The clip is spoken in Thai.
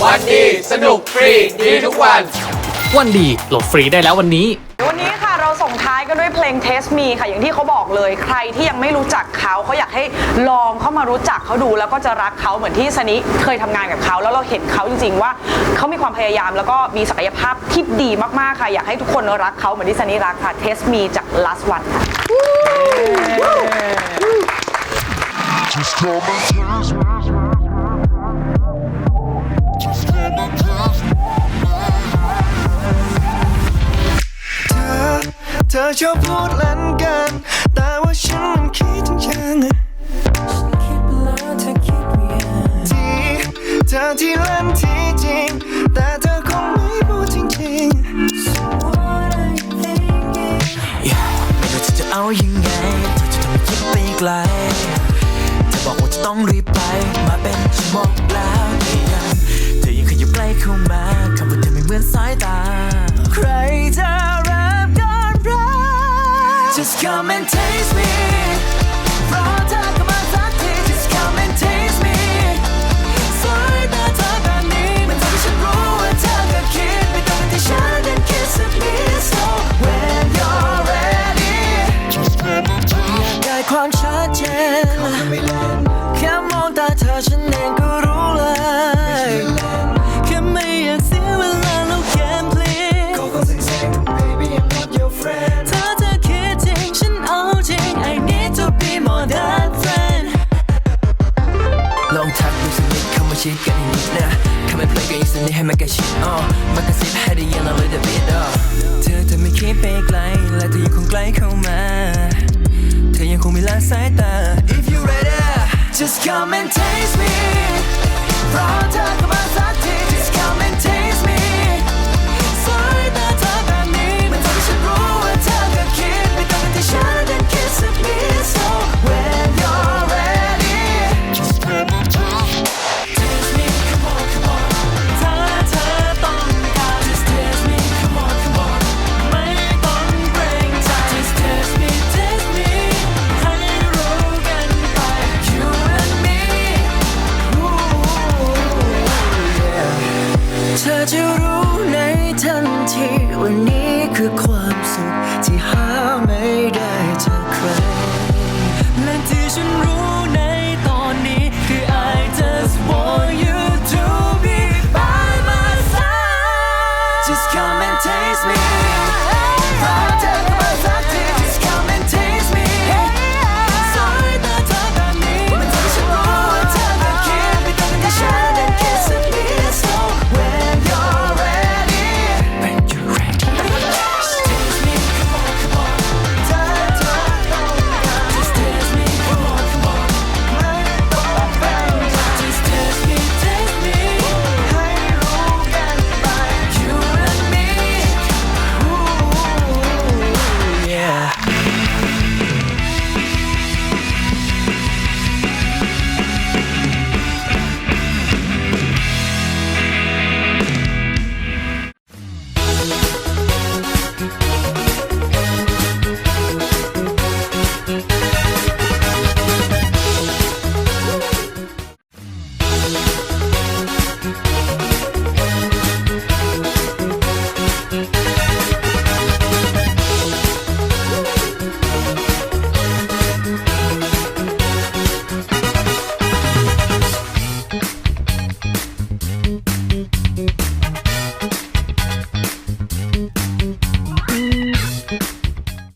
วันดีสนุกฟรีดีทุกวันวันดีโหลดฟรีได้แล้ววันนี้ค่ะเราส่งท้ายกันด้วยเพลง Taste Me ค่ะอย่างที่เขาบอกเลยใครที่ยังไม่รู้จักเขาอยากให้ลองเข้ามารู้จักเขาดูแล้วก็จะรักเขาเหมือนที่สนิเคยทำงานกับเขาแล้วเราเห็นเขาจริงๆว่าเขามีความพยายามแล้วก็มีศักยภาพที่ดีมากๆค่ะอยากให้ทุกคนรักเขาเหมือนที่สนิรักค่ะ Taste Me จาก LAZ1 ค่ะเธอชอบพูดเล่นกันแต่ว่าฉันมันคิดจริงๆที่เธอที่เล่นที่จริงแต่เธอคงไม่พูดจริงๆไม่รู้จะเอายังไงเธอจะทำให้คิดไปไกลเธอบอกว่าจะต้องรีบไปมาเป็นชั่วโมงแล้วเธอยังขยับใกล้เข้ามาคำพูดเธอไม่เหมือนสายตาใครจะJust come and taste me รอเธอเข้ามาสักที Just come and taste me สายตาเธอแบบนี้มันทำให้ฉันรู้ว่าเธอก็คิดไม่ต้องที่ฉันนั้นคิดสักนิด So when you're ready อยากได้ความชัดเจนแค่มองตาเธอฉันเองก็รู้เลยแค่ไม่อยากเสียเวลาแล้วเกมเพลย์ Go go sing sing baby I'm not your friend I need to be more than friend ลองทักดูสักนิดเข้ามาชิดกันอีกนิดนะเข้ามาเพลงกันอีกสักนิดให้มันกระชิดมันกระซิบให้ได้ยินเราเลยเดบิดเธอไม่คิดไปไกลและเธอยังคงใกล้เข้ามาเธอยังคงมีละสายตา If you ready just come and taste me รอเธอเข้ามาสักที just come and taste me สายตาเธอแบบนี้มันทำให้ฉันรู้ว่าเธอก็คิดไม่ต้องที่ฉันนั้นคิดสักนิด So when you're ready just come and taste me come on come on ถ้าเธอต้องการ just taste me come on come on ไม่ต้องเกรงใจ just taste me ให้รู้กันไป you and meเธอจะรู้ในทันทีวันนี้คือความสุขที่หาไม่